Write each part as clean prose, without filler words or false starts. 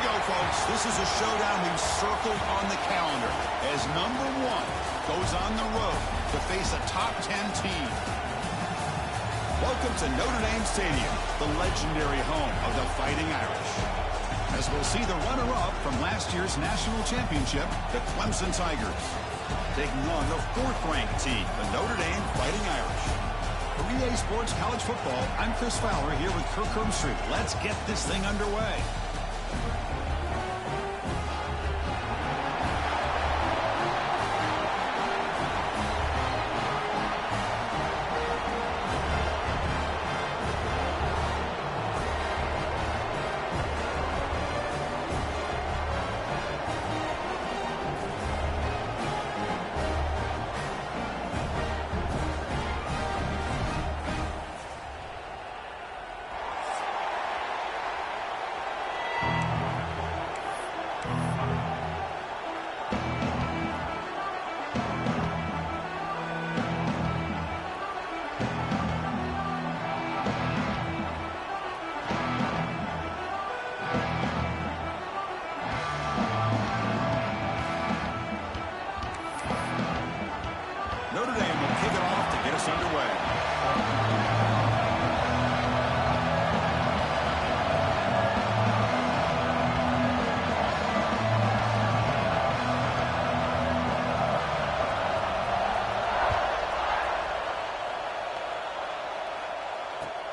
we go, folks. This is a showdown we've circled on the calendar as number 1 goes on the road to face a top 10 team. Welcome to Notre Dame Stadium, the legendary home of the Fighting Irish. As we'll see the runner-up from last year's national championship, the Clemson Tigers, taking on the 4th-ranked team, the Notre Dame Fighting Irish. For EA Sports College Football, I'm Chris Fowler here with Kirk Herbstreit. Let's get this thing underway. Notre Dame will kick it off to get us underway.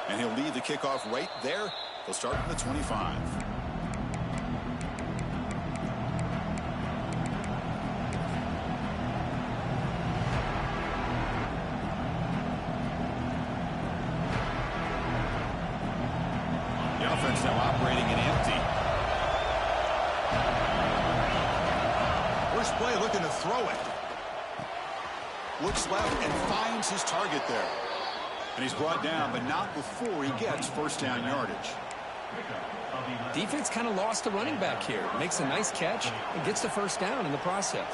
And he'll lead the kickoff right there. He'll start from the 25. Offense now operating in empty. First play looking to throw it. Looks left and finds his target there. And he's brought down, but not before he gets first down yardage. Defense kind of lost the running back here. Makes a nice catch and gets the first down in the process.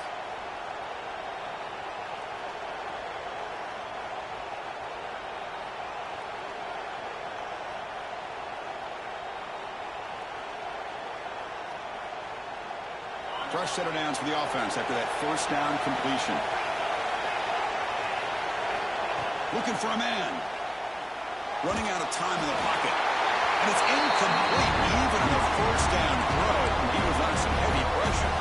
Fresh set of downs for the offense after that first down completion. Looking for a man. Running out of time in the pocket. And it's incomplete. Even on the first down throw, he was on some heavy pressure.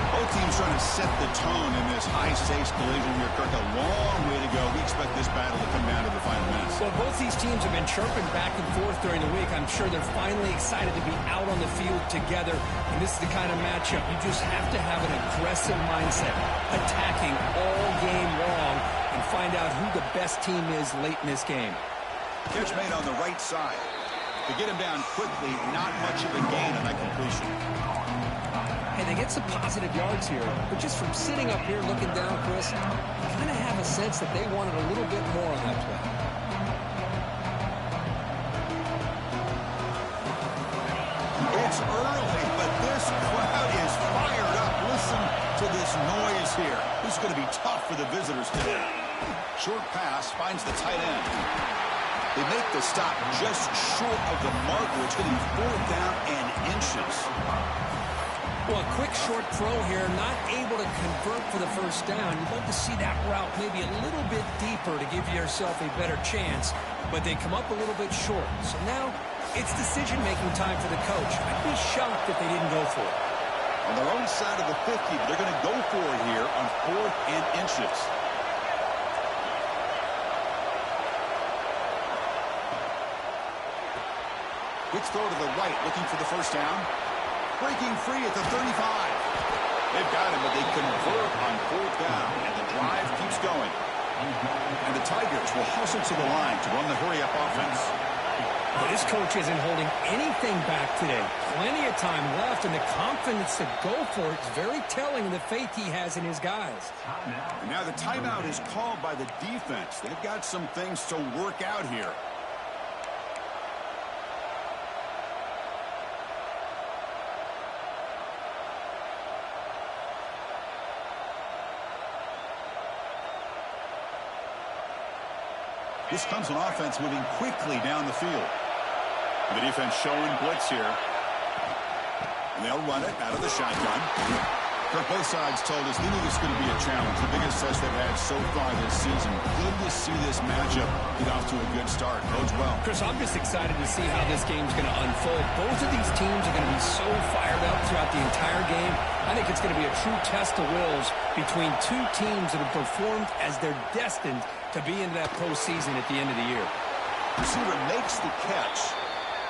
Both teams trying to set the tone in this high-stakes collision here, Kirk. A long way to go. We expect this battle to come down to the final minutes. Well, both these teams have been chirping back and forth during the week. I'm sure they're finally excited to be out on the field together. And this is the kind of matchup you just have to have an aggressive mindset, attacking all game long, and find out who the best team is late in this game. Catch made on the right side. To get him down quickly, not much of a gain on that completion. Hey, they get some positive yards here, but just from sitting up here looking down, Chris, you kind of have a sense that they wanted a little bit more on that play. It's early, but this crowd is fired up. Listen to this noise here. This is going to be tough for the visitors today. Short pass finds the tight end. They make the stop just short of the marker. It's going to be 4th down and inches. Well, a quick short throw here, not able to convert for the first down. You'd love to see that route maybe a little bit deeper to give yourself a better chance, but they come up a little bit short. So now it's decision-making time for the coach. I'd be shocked if they didn't go for it. On their own side of the 50, but they're going to go for it here on 4th and inches. Quick throw to the right, looking for the first down. Breaking free at the 35. They've got him, but they convert on 4th down, and the drive keeps going. And the Tigers will hustle to the line to run the hurry-up offense. Well, this coach isn't holding anything back today. Plenty of time left, and the confidence to go for it is very telling of the faith he has in his guys. And now the timeout is called by the defense. They've got some things to work out here. This comes an offense moving quickly down the field. The defense showing blitz here. And they'll run it out of the shotgun. Kirk, both sides told us they knew this was going to be a challenge, the biggest test they've had so far this season. Good to see this matchup get off to a good start. Bodes well. Chris, I'm just excited to see how this game's going to unfold. Both of these teams are going to be so fired up throughout the entire game. I think it's going to be a true test of wills between two teams that have performed as they're destined to be in that postseason at the end of the year. Receiver makes the catch.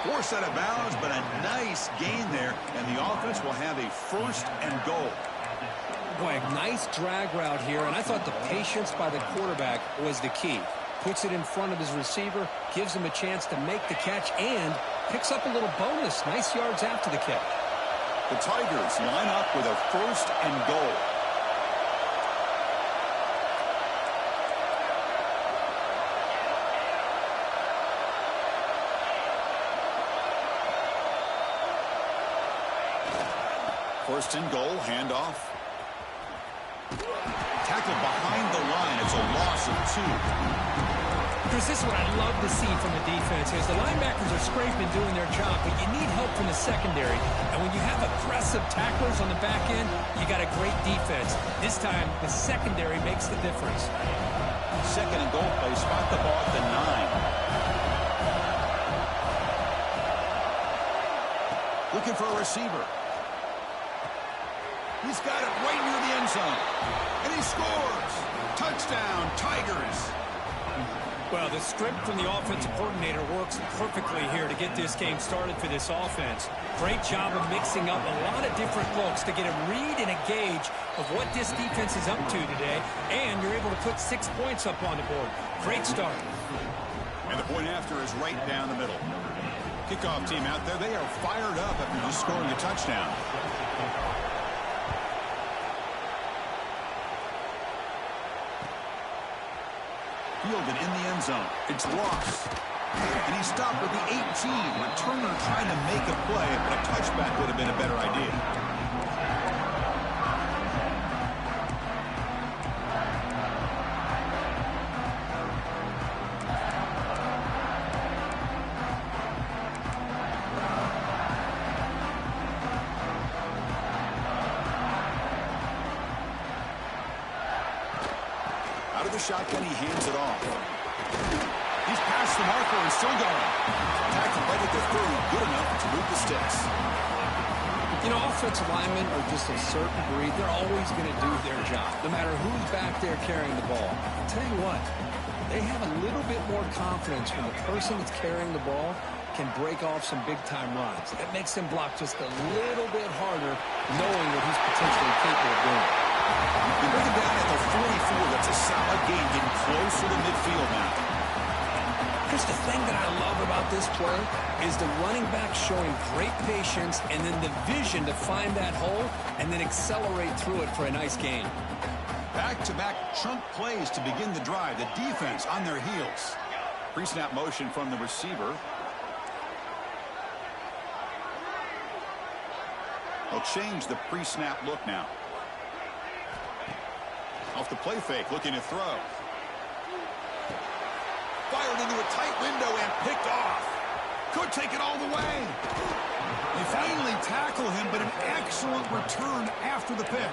Forced out of bounds, but a nice gain there, and the offense will have a 1st and goal. Boy, a nice drag route here, and I thought the patience by the quarterback was the key. Puts it in front of his receiver, gives him a chance to make the catch, and picks up a little bonus. Nice yards after the catch. The Tigers line up with a 1st and goal. First and goal, handoff. Tackled behind the line. It's a loss of 2. Chris, this is what I love to see from the defense is the linebackers are scraping doing their job, but you need help from the secondary. And when you have aggressive tacklers on the back end, you got a great defense. This time, the secondary makes the difference. Second and goal play. Spot the ball at the 9. Looking for a receiver. He's got it right near the end zone. And he scores. Touchdown, Tigers. Well, the script from the offensive coordinator works perfectly here to get this game started for this offense. Great job of mixing up a lot of different looks to get a read and a gauge of what this defense is up to today. And you're able to put 6 points up on the board. Great start. And the point after is right down the middle. Kickoff team out there, they are fired up after just scoring a touchdown. Fielded in the end zone. It's Ross. And he stopped at the 18. Returner trying to make a play, but a touchback would have been a better idea. Out of the shotgun, he hands it off. He's past the marker and still going. Tackled right at the 30, good enough to move the sticks. You know, offensive linemen are just a certain breed. They're always going to do their job, no matter who's back there carrying the ball. I'll tell you what, they have a little bit more confidence when the person that's carrying the ball can break off some big-time runs. That makes them block just a little bit harder, knowing what he's potentially capable of doing. You bring it down at the 44. That's a solid gain, getting closer to midfield now. Chris, the thing that I love about this play is the running back showing great patience and then the vision to find that hole and then accelerate through it for a nice gain. Back-to-back chunk plays to begin the drive. The defense on their heels. Pre-snap motion from the receiver. They'll change the pre-snap look now. Off the play fake, looking to throw. Fired into a tight window and picked off. Could take it all the way. They finally tackle him, but an excellent return after the pick.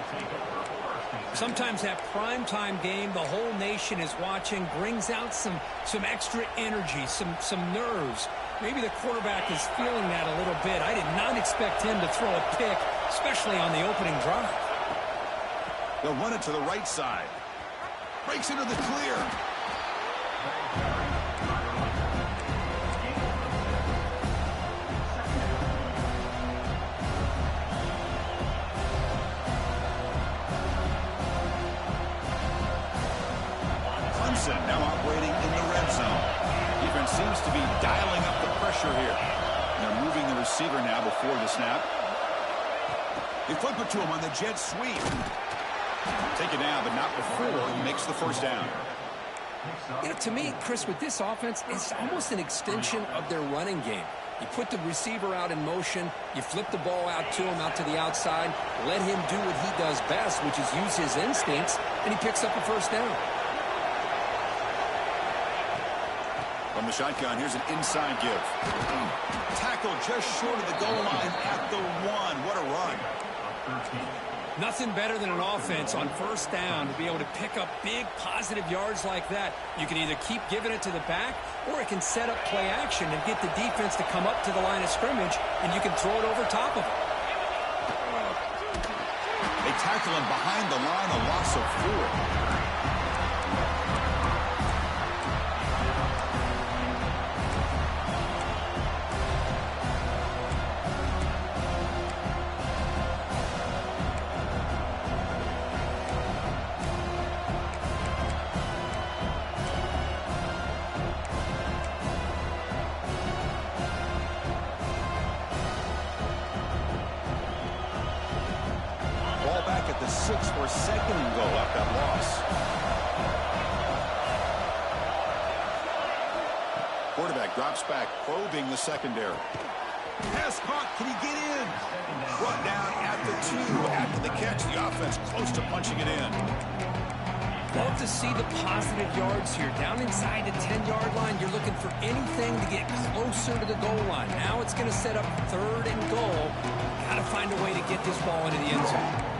Sometimes that primetime game, the whole nation is watching, brings out some extra energy, some nerves. Maybe the quarterback is feeling that a little bit. I did not expect him to throw a pick, especially on the opening drive. They'll run it to the right side. Breaks into the clear. Clemson now operating in the red zone. Defense seems to be dialing up the pressure here. They're moving the receiver now before the snap. They flip it to him on the jet sweep. Take it down, but not before he makes the first down. You know, to me, Chris, with this offense, it's almost an extension of their running game. You put the receiver out in motion, you flip the ball out to him, out to the outside, let him do what he does best, which is use his instincts, and he picks up a first down. From the shotgun, here's an inside give. Tackle tackle just short of the goal line at the 1. What a run. Nothing better than an offense on first down to be able to pick up big positive yards like that. You can either keep giving it to the back, or it can set up play action and get the defense to come up to the line of scrimmage, and you can throw it over top of it. They tackle him behind the line, a loss of 4. The 6 for second and goal after that loss. Quarterback drops back, probing the secondary. Pass caught. Can he get in? Brought down at the 2 after the catch. The offense close to punching it in. Love to see the positive yards here. Down inside the 10-yard line, you're looking for anything to get closer to the goal line. Now it's going to set up third and goal. Got to find a way to get this ball into the end zone.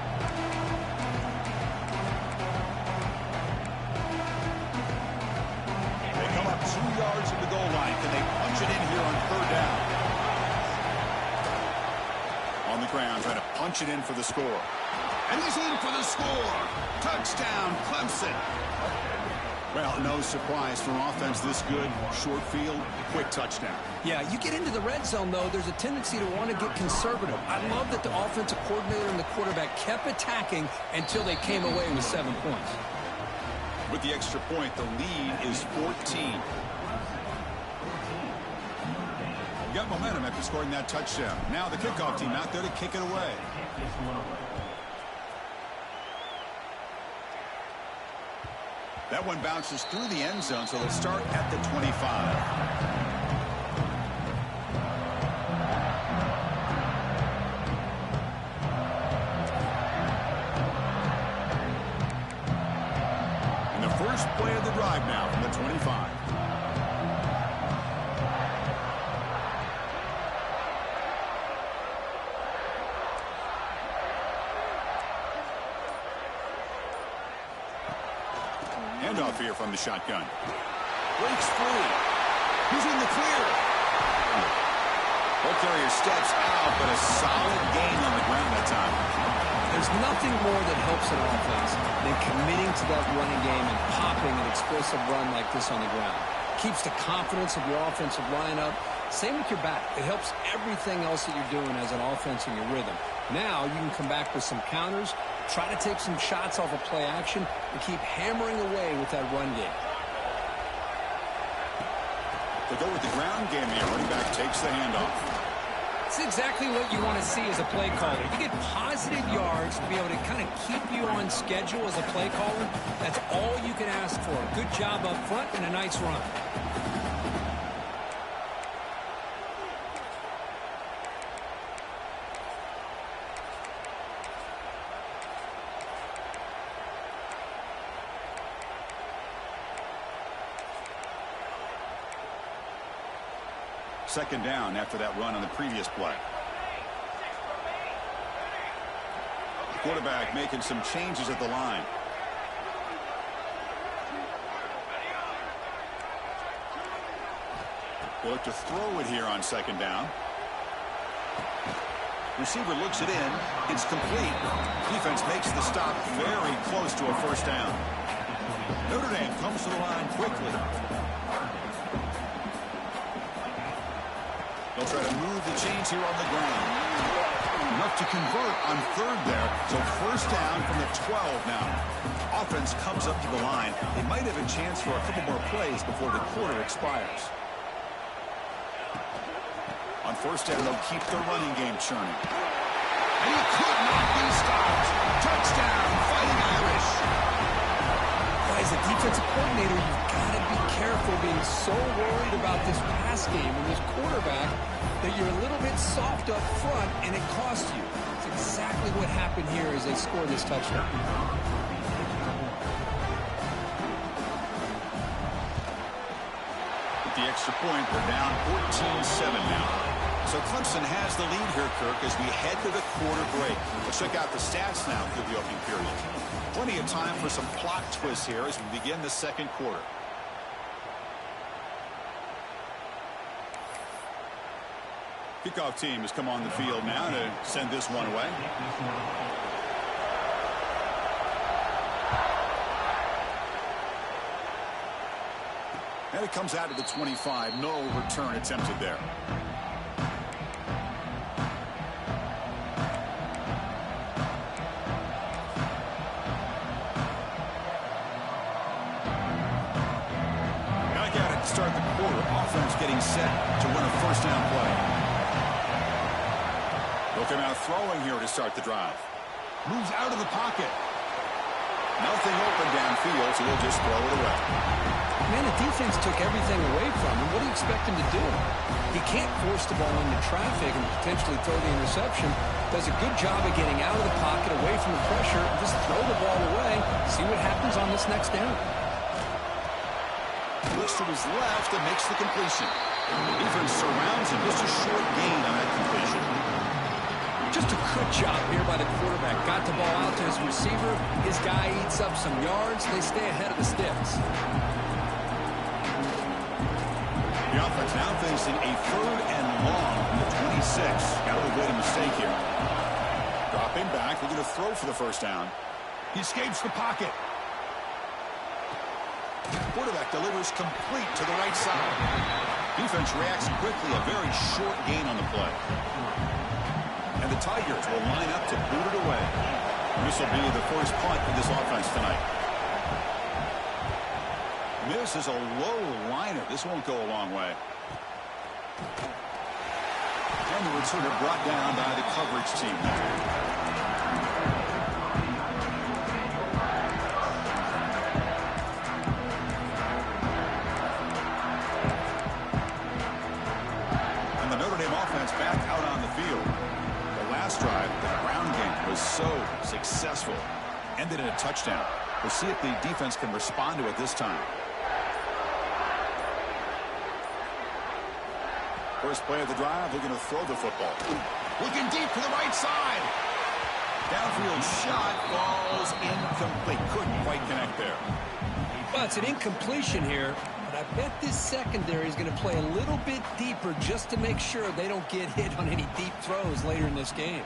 Can they punch it in here on third down? On the ground, trying to punch it in for the score. And he's in for the score. Touchdown, Clemson. Well, no surprise for an offense this good. Short field, quick touchdown. Yeah, you get into the red zone, though, there's a tendency to want to get conservative. I love that the offensive coordinator and the quarterback kept attacking until they came away with 7 points. With the extra point, the lead is 14. Got momentum after scoring that touchdown. Now the kickoff team out there to kick it away. That one bounces through the end zone, so they'll start at the 25. First play of the drive now from the 25. Handoff here from the shotgun. Breaks free. He's in the clear. Ball carrier steps out, but a solid gain on the ground that time. There's nothing more that helps an offense than committing to that running game and popping an explosive run like this on the ground. Keeps the confidence of your offensive lineup. Same with your back. It helps everything else that you're doing as an offense in your rhythm. Now you can come back with some counters, try to take some shots off of play action, and keep hammering away with that run game. To go with the ground game here, running back takes the handoff. It's exactly what you want to see as a play caller. You get positive yards to be able to kind of keep you on schedule as a play caller. That's all you can ask for. Good job up front and a nice run. Second down after that run on the previous play. The quarterback making some changes at the line. They look to throw it here on second down. Receiver looks it in. It's complete. Defense makes the stop very close to a first down. Notre Dame comes to the line quickly. They'll try to move the chains here on the ground. Enough to convert on third there. So first down from the 12 now. Offense comes up to the line. They might have a chance for a couple more plays before the quarter expires. On first down, they'll keep the running game churning. And he could not be stopped. Touchdown, Fighting Irish. As a defensive coordinator, you've got to be careful being so worried about this pass game and this quarterback that you're a little bit soft up front and it costs you. It's exactly what happened here as they score this touchdown. With the extra point, they're down 14-7 now. So So Clemson has the lead here, Kirk, as we head to the quarter break. Let's check out the stats now through the opening period. Plenty of time for some plot twists here as we begin the second quarter. Kickoff team has come on the field now to send this one away. And it comes out to the 25. No return attempted there. Back at it to start the quarter. Offense getting set to win a first down play. Looking out throwing here to start the drive. Moves out of the pocket. Nothing open downfield, so he'll just throw it away. Man, the defense took everything away from him. What do you expect him to do? He can't force the ball into traffic and potentially throw the interception. Does a good job of getting out of the pocket, away from the pressure, and just throw the ball away. See what happens on this next down. Looks to his left and makes the completion. The defense surrounds him. Just a short gain on that completion. Just a good job here by the quarterback. Got the ball out to his receiver. His guy eats up some yards. They stay ahead of the sticks. The offense now facing a 3rd and long from the 26. Got to avoid a mistake here. Dropping back. We're going to throw for the first down. He escapes the pocket. Quarterback delivers complete to the right side. Defense reacts quickly. A very short gain on the play. And the Tigers will line up to boot it away. This will be the first punt for this offense tonight. This is a low liner. This won't go a long way. And the returner brought down by the coverage team. And the Notre Dame offense back out on the field. The last drive, the ground game was so successful. Ended in a touchdown. We'll see if the defense can respond to it this time. First play of the drive, looking to throw the football. Looking deep to the right side. Downfield shot falls incomplete. Couldn't quite connect there. Well, it's an incompletion here, but I bet this secondary is going to play a little bit deeper just to make sure they don't get hit on any deep throws later in this game.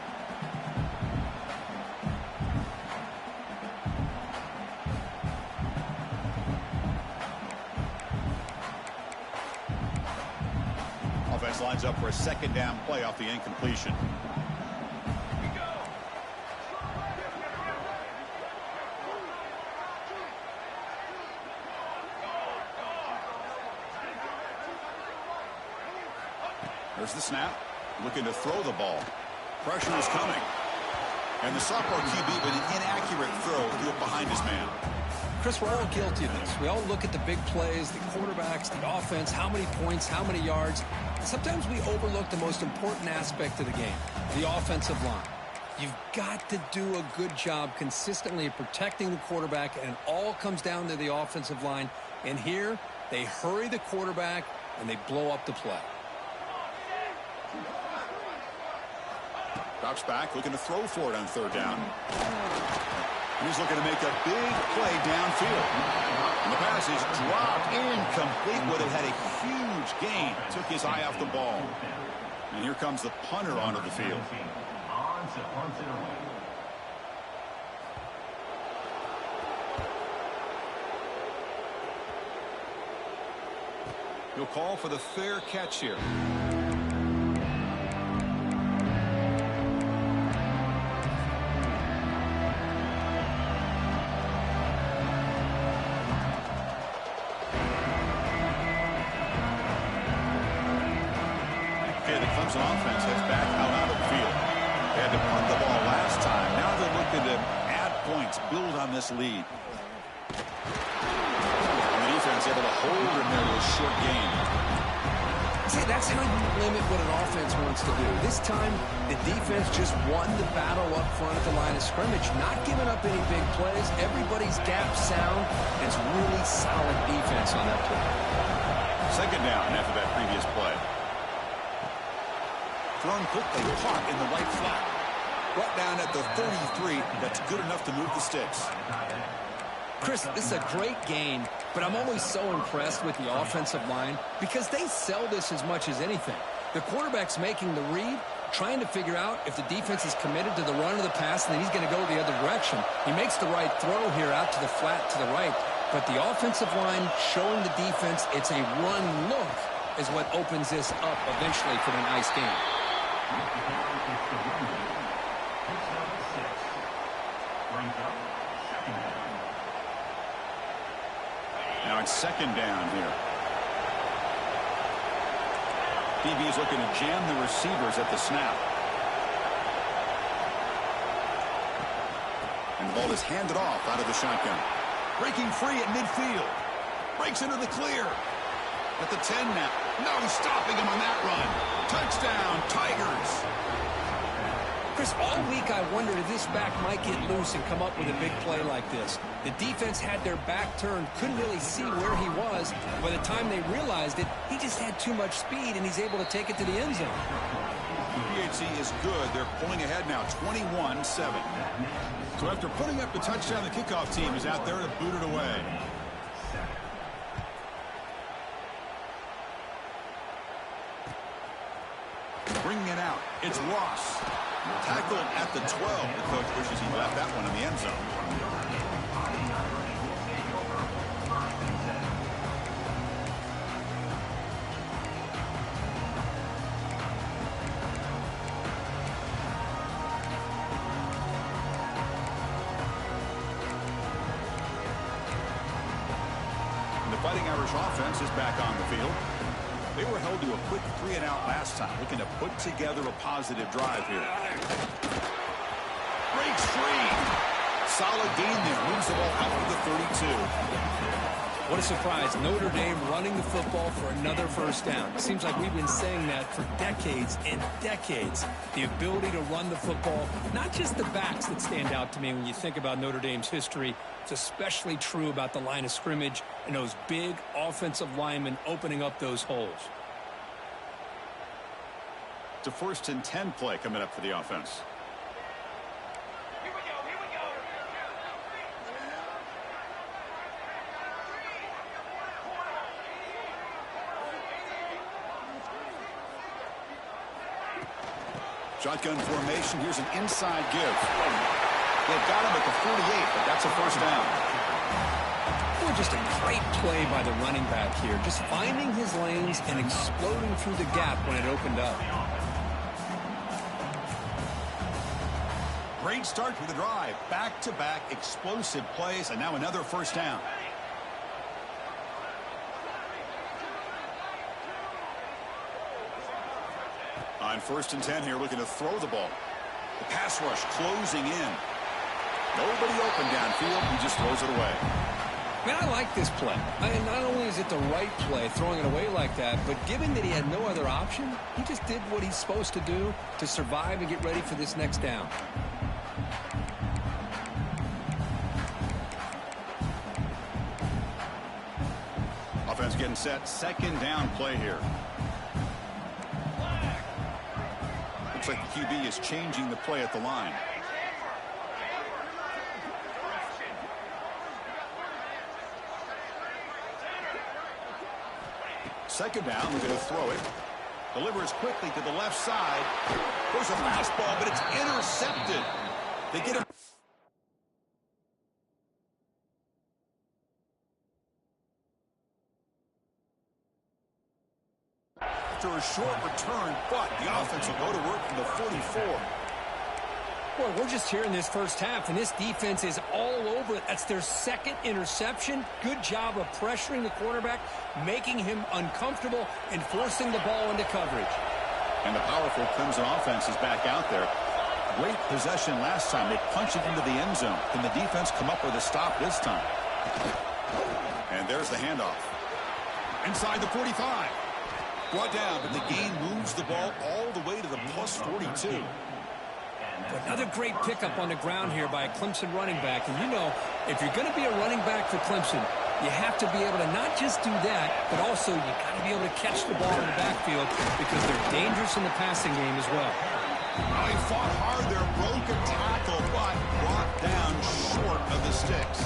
Offense lines up for a second down play off the incompletion. There's the snap. Looking to throw the ball. Pressure is coming. And the sophomore QB with an inaccurate throw threw it behind his man. Chris, we're all guilty of this. We all look at the big plays, the quarterbacks, the offense, how many points, how many yards. Sometimes we overlook the most important aspect of the game, the offensive line. You've got to do a good job consistently of protecting the quarterback, and it all comes down to the offensive line. And here, they hurry the quarterback, and they blow up the play. Drops back, looking to throw for it on third down. He's looking to make a big play downfield. And the pass is dropped incomplete. Would have had a huge gain. Took his eye off the ball. And here comes the punter onto the field. He'll call for the fair catch here. Clemson offense heads back out onto the field. They had to punt the ball last time. Now they're looking to add points, build on this lead. And the defense able to hold him there with a short gain. See, that's how you limit what an offense wants to do. This time, the defense just won the battle up front at the line of scrimmage, not giving up any big plays. Everybody's gap sound, and it's really solid defense on that play. Second down after that previous play. Thrown quickly, caught in the right flat. Brought down at the 33. That's good enough to move the sticks. Chris, this is a great game, but I'm always so impressed with the offensive line because they sell this as much as anything. The quarterback's making the read, trying to figure out if the defense is committed to the run or the pass, and then he's going to go the other direction. He makes the right throw here out to the flat to the right, but the offensive line showing the defense it's a run look is what opens this up eventually for the nice game. Now it's second down here. DB is looking to jam the receivers at the snap. And the ball is handed off out of the shotgun. Breaking free at midfield. Breaks into the clear. At the 10 now. No stopping him on that run. Touchdown, Tigers. Chris, all week I wondered if this back might get loose and come up with a big play like this. The defense had their back turned, couldn't really see where he was. By the time they realized it, he just had too much speed, and he's able to take it to the end zone. PHC is good. They're pulling ahead now, 21-7. So after putting up the touchdown, the kickoff team is out there to boot it away. Bringing it out, it's Ross. Tackled at the 12. The coach wishes he left that one in the end zone. And the Fighting Irish offense is back on the field. They were held to a quick 3-and-out last time, looking to put together a positive drive here. Breaks free. Solid gain there. Moves the ball out of the 32. What a surprise. Notre Dame running the football for another first down. It seems like we've been saying that for decades and decades. The ability to run the football, not just the backs that stand out to me when you think about Notre Dame's history. It's especially true about the line of scrimmage and those big offensive linemen opening up those holes. It's a 1st and 10 play coming up for the offense. Shotgun formation. Here's an inside give. They've got him at the 48, but that's a first down. Well, just a great play by the running back here. Just finding his lanes and exploding through the gap when it opened up. Great start to the drive. Back-to-back explosive plays, and now another first down. On 1st and 10 here, looking to throw the ball. The pass rush closing in. Nobody open downfield. He just throws it away. Man, I like this play. Not only is it the right play, throwing it away like that, but given that he had no other option, he just did what he's supposed to do to survive and get ready for this next down. Offense getting set. Second down play here. Looks like the QB is changing the play at the line. Second down, we're going to throw it. Delivers quickly to the left side. There's a fastball, but it's intercepted. They get him. After a short return, but the offense will go to work from the 44. Boy, we're just here in this first half, and this defense is all over it. That's their second interception. Good job of pressuring the quarterback, making him uncomfortable, and forcing the ball into coverage. And the powerful Clemson offense is back out there. Great possession last time. They punch it into the end zone. Can the defense come up with a stop this time? And there's the handoff. Inside the 45. Brought down, but the gain moves the ball all the way to the plus 42. Another great pickup on the ground here by a Clemson running back. And you know, if you're going to be a running back for Clemson, You have to be able to not just do that, but also you got to be able to catch the ball in the backfield because they're dangerous in the passing game as well. Well, he fought hard there, broke a tackle, but brought down short of the sticks.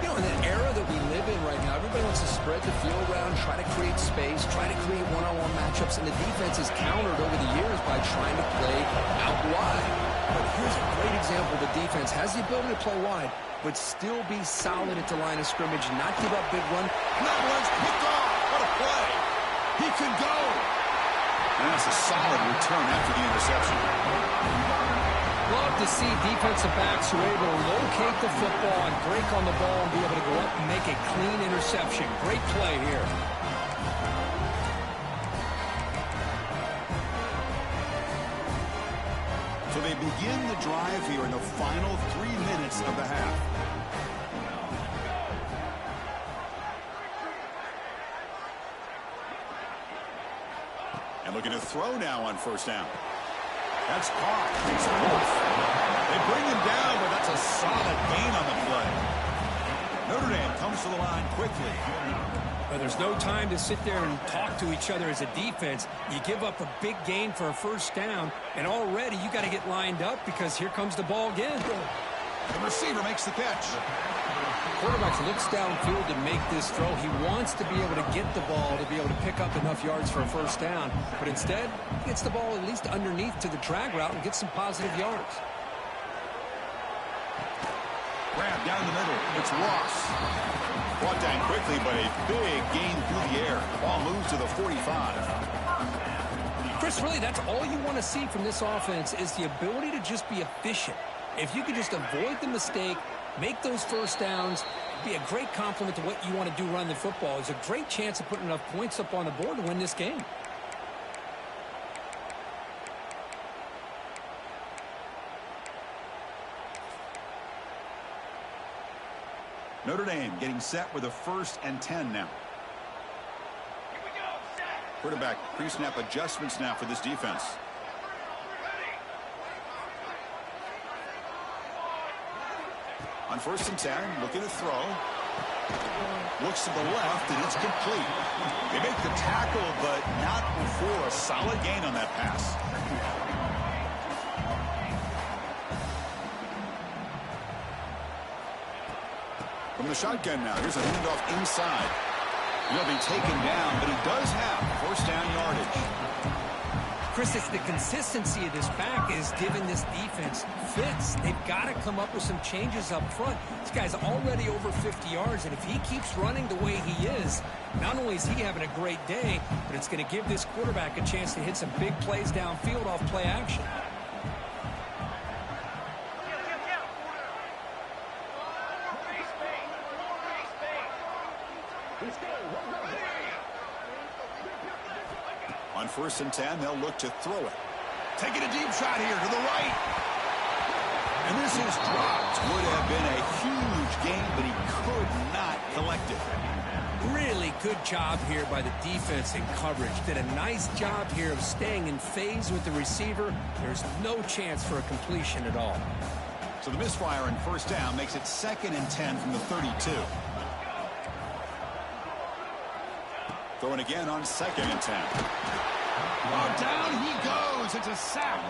You know, in the era that we live in right now, everybody wants to spread the field around, try to create space, try to create one-on-one matchups, and the defense has countered over the years by trying to play out wide. But here's a great example. The defense has the ability to play wide, but still be solid at the line of scrimmage, not give up big run. Netherlands picked off. What a play. He can go. And that's a solid return after the interception. Love to see defensive backs who are able to locate the football and break on the ball and be able to go up and make a clean interception. Great play here. So they begin the drive here in the final 3 minutes of the half. And looking to throw now on first down. That's caught. It's close. They bring him down, but that's a solid gain on the play. Notre Dame comes to the line quickly. But there's no time to sit there and talk to each other as a defense. You give up a big gain for a first down, and already you got to get lined up because here comes the ball again. The receiver makes the catch. Quarterback looks downfield to make this throw. He wants to be able to get the ball to be able to pick up enough yards for a first down. But instead, he gets the ball at least underneath to the drag route and gets some positive yards. Grab down the middle. It's Ross. Brought down quickly, but a big gain through the air. Ball moves to the 45. Chris, really, that's all you want to see from this offense is the ability to just be efficient. If you could just avoid the mistake, make those first downs, be a great compliment to what you want to do running the football. It's a great chance of putting enough points up on the board to win this game. Notre Dame getting set with a 1st and 10 now. Quarterback pre-snap adjustments now for this defense. On 1st and 10, looking to throw. Looks to the left, and it's complete. They make the tackle, but not before a solid gain on that pass. From the shotgun now, here's a handoff inside. He'll be taken down, but he does have first down yardage. Chris, it's the consistency of this back is giving this defense fits. They've got to come up with some changes up front. This guy's already over 50 yards, and if he keeps running the way he is, not only is he having a great day, but it's going to give this quarterback a chance to hit some big plays downfield off play action. On 1st and 10, they'll look to throw it. Taking a deep shot here to the right. And this is dropped. Would have been a huge gain, but he could not collect it. Really good job here by the defense in coverage. Did a nice job here of staying in phase with the receiver. There's no chance for a completion at all. So the misfire on first down makes it 2nd and 10 from the 32. Throwing again on 2nd and 10. Oh, down he goes. It's a sack.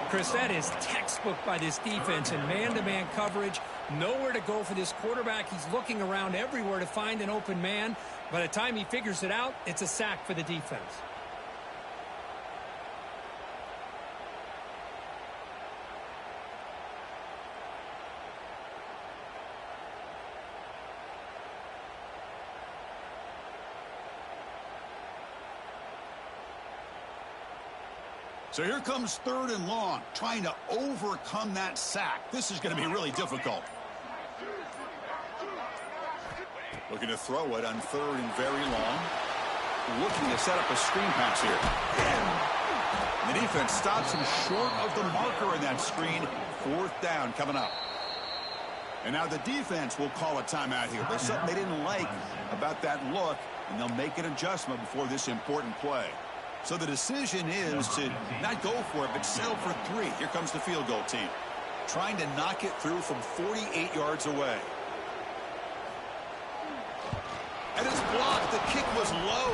Chris, that is textbook by this defense in man-to-man coverage. Nowhere to go for this quarterback. He's looking around everywhere to find an open man. By the time he figures it out, it's a sack for the defense. So here comes 3rd and long, trying to overcome that sack. This is going to be really difficult. Looking to throw it on 3rd and very long. Looking to set up a screen pass here. And the defense stops him short of the marker in that screen. 4th down coming up. And now the defense will call a timeout here. There's something they didn't like about that look, and they'll make an adjustment before this important play. So the decision is to not go for it, but settle for 3. Here comes the field goal team. Trying to knock it through from 48 yards away. That is blocked. The kick was low.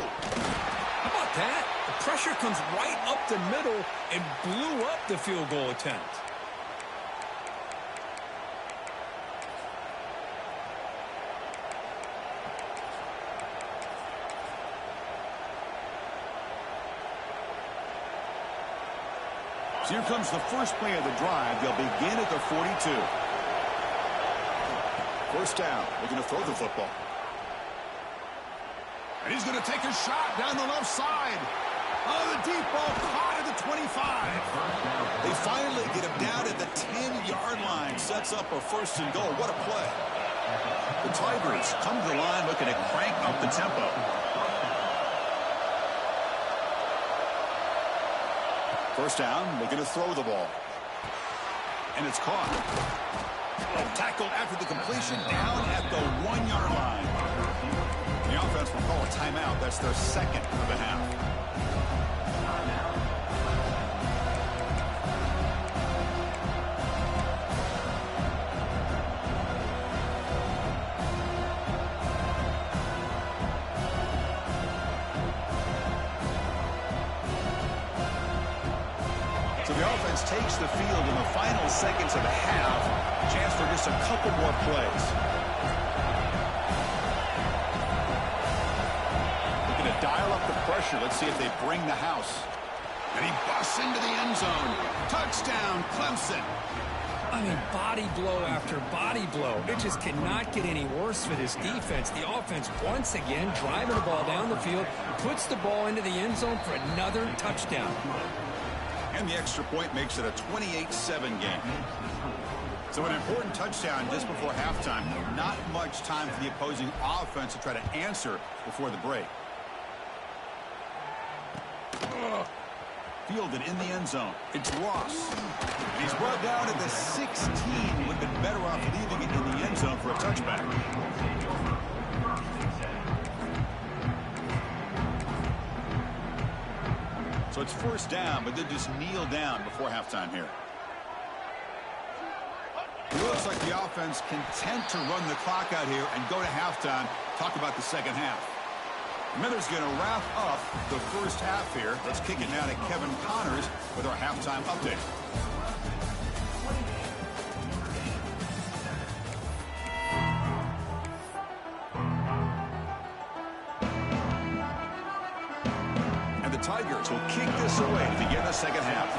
How about that? The pressure comes right up the middle and blew up the field goal attempt. So here comes the first play of the drive. They'll begin at the 42. First down. They're going to throw the football. And he's going to take a shot down the left side. Oh, the deep ball caught at the 25. They finally get him down at the 10-yard line. Sets up a first and goal. What a play. The Tigers come to the line looking to crank up the tempo. First down, they're going to throw the ball. And it's caught. Oh, tackled after the completion down at the 1-yard line. The offense will call a timeout. That's their second of the half. So the offense takes the field in the final seconds of the half. Chance for just a couple more plays. Looking to dial up the pressure. Let's see if they bring the house. And he busts into the end zone. Touchdown, Clemson. I mean, body blow after body blow. It just cannot get any worse for this defense. The offense, once again, driving the ball down the field, puts the ball into the end zone for another touchdown. And the extra point makes it a 28-7 game. So an important touchdown just before halftime. Not much time for the opposing offense to try to answer before the break. Fielded in the end zone. It's Ross. And he's brought down at the 16. Would have been better off leaving it in the end zone for a touchback. So it's first down, but they just kneel down before halftime here. It looks like the offense content to run the clock out here and go to halftime. Talk about the second half. Miller's going to wrap up the first half here. Let's kick it now to Kevin Connors with our halftime update. And the Tigers will kick this away to begin the second half.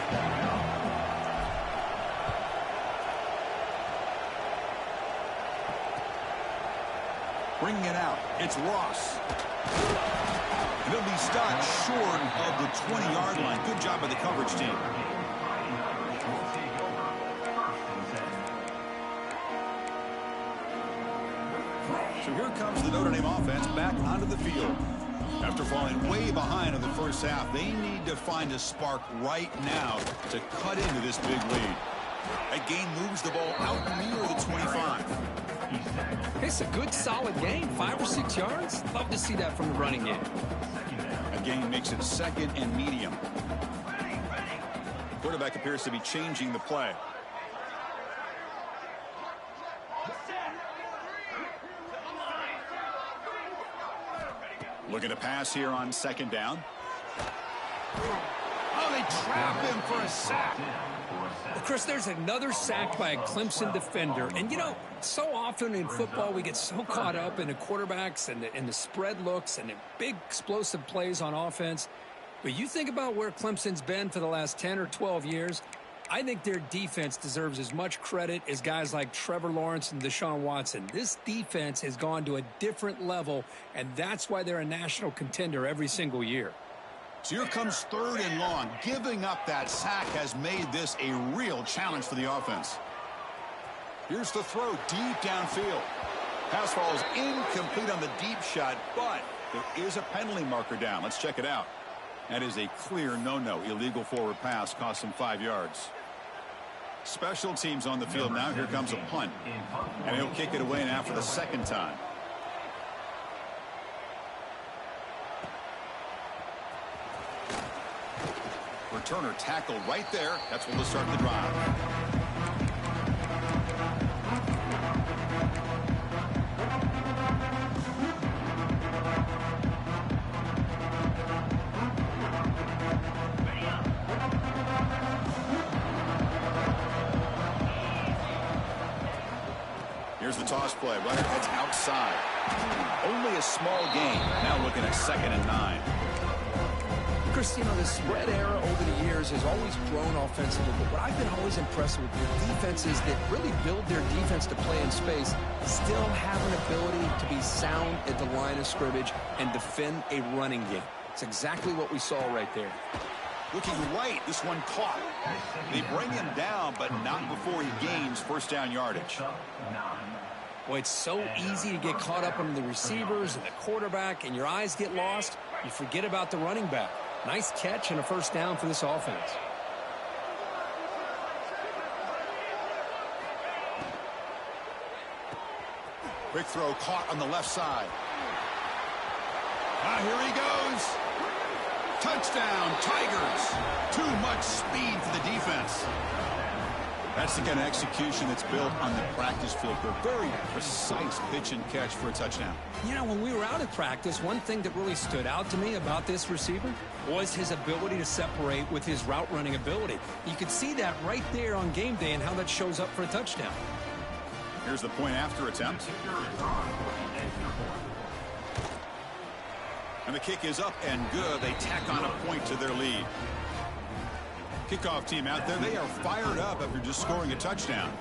Bringing it out, it's Ross. And he'll be stopped short of the 20-yard line. Good job by the coverage team. So here comes the Notre Dame offense back onto the field. After falling way behind in the first half, they need to find a spark right now to cut into this big lead. That gain moves the ball out near the 25. It's a good, solid game. 5 or 6 yards. Love to see that from the running game. A gain makes it second and medium. Quarterback appears to be changing the play. Looking to pass here on second down. Oh, they trap him for a sack. Well, Chris, there's another sack by a Clemson defender. And, you know, so often in football we get so caught up in the quarterbacks and the spread looks and the big explosive plays on offense. But you think about where Clemson's been for the last 10 or 12 years, I think their defense deserves as much credit as guys like Trevor Lawrence and Deshaun Watson. This defense has gone to a different level, and that's why they're a national contender every single year. So here comes third and long. Giving up that sack has made this a real challenge for the offense. Here's the throw deep downfield. Pass falls incomplete on the deep shot, but there is a penalty marker down. Let's check it out. That is a clear no-no. Illegal forward pass cost him 5 yards. Special teams on the field now. Here comes a punt. And he'll kick it away now for the second time. Returner tackled right there. That's what will start the drive. Here's the toss play. Runner heads outside. Only a small gain. Now looking at 2nd and 9. Chris, you know, the spread era over the years has always grown offensively, but what I've been always impressed with defenses that really build their defense to play in space still have an ability to be sound at the line of scrimmage and defend a running game. It's exactly what we saw right there. Looking right, this one caught. They bring him down, but not before he gains first down yardage. Well, it's so easy to get caught up on the receivers and the quarterback, and your eyes get lost. You forget about the running back. Nice catch and a first down for this offense. Quick throw caught on the left side. Here he goes. Touchdown, Tigers. Too much speed for the defense. That's the kind of execution that's built on the practice field. A very precise pitch and catch for a touchdown. You know, when we were out of practice, one thing that really stood out to me about this receiver was his ability to separate with his route running ability. You could see that right there on game day and how that shows up for a touchdown. Here's the point after attempt. And the kick is up and good. They tack on a point to their lead. Kickoff team out there, they are fired up after just scoring a touchdown.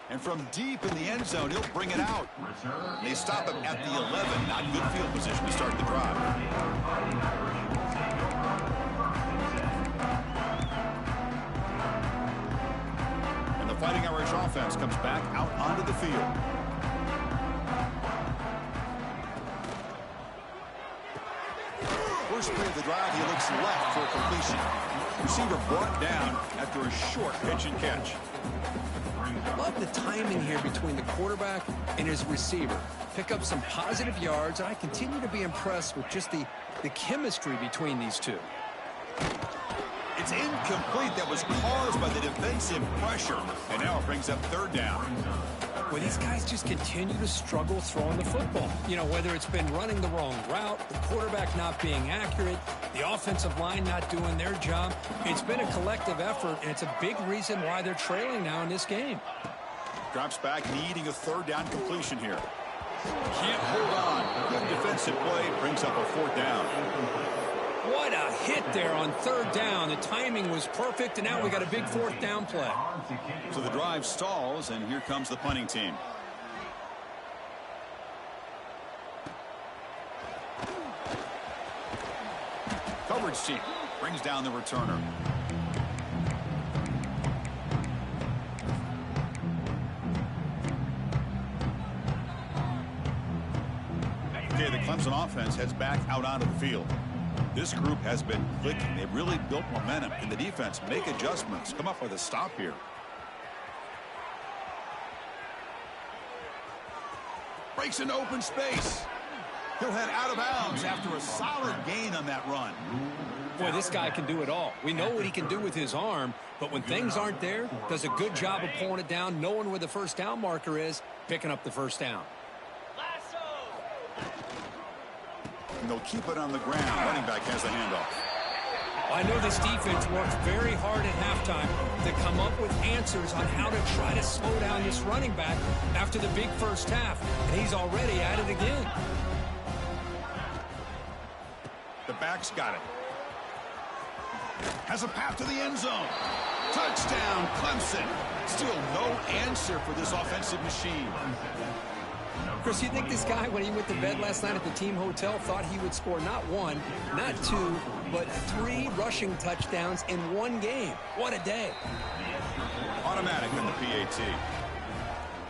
And from deep in the end zone, he'll bring it out. They stop him at the 11. Not good field position to start the drive. And the Fighting Irish offense comes back out onto the field. First play of the drive, he looks left for a completion. Receiver brought down after a short pitch and catch. Love the timing here between the quarterback and his receiver. Pick up some positive yards, and I continue to be impressed with just the chemistry between these two. It's incomplete. That was caused by the defensive pressure, and now it brings up third down. Well, these guys just continue to struggle throwing the football. You know, whether it's been running the wrong route, the quarterback not being accurate, the offensive line not doing their job. It's been a collective effort, and it's a big reason why they're trailing now in this game. Drops back, needing a third down completion here. Can't hold on. Good defensive play, brings up a fourth down. What a hit there on third down. The timing was perfect, and now we got a big fourth down play. So the drive stalls, and here comes the punting team. Coverage team brings down the returner. Okay, the Clemson offense heads back out onto the field. This group has been clicking. They've really built momentum. Can the defense make adjustments? Come up with a stop here. Breaks into open space. He'll head out of bounds after a solid gain on that run. Boy, this guy can do it all. We know what he can do with his arm, but when things aren't there, does a good job of pulling it down, knowing where the first down marker is, picking up the first down. And they'll keep it on the ground. Running back has the handoff. I know this defense worked very hard at halftime to come up with answers on how to try to slow down this running back after the big first half, and he's already at it again. The back's got it. Has a path to the end zone. Touchdown, Clemson. Still no answer for this offensive machine. Chris, you think this guy, when he went to bed last night at the team hotel, thought he would score not one, not two, but 3 rushing touchdowns in one game? What a day. Automatic on the PAT.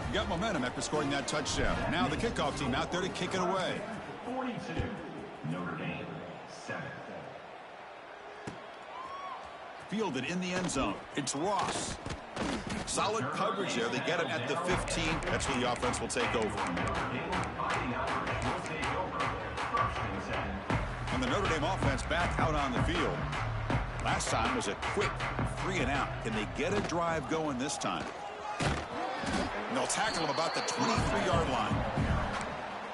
You got momentum after scoring that touchdown. Now the kickoff team out there to kick it away. 42, Notre Dame, 7. Fielded in the end zone. It's Ross. Solid coverage there. They get him at the 15. That's where the offense will take over. And the Notre Dame offense back out on the field. Last time was a quick 3 and out. Can they get a drive going this time? And they'll tackle him about the 23-yard line.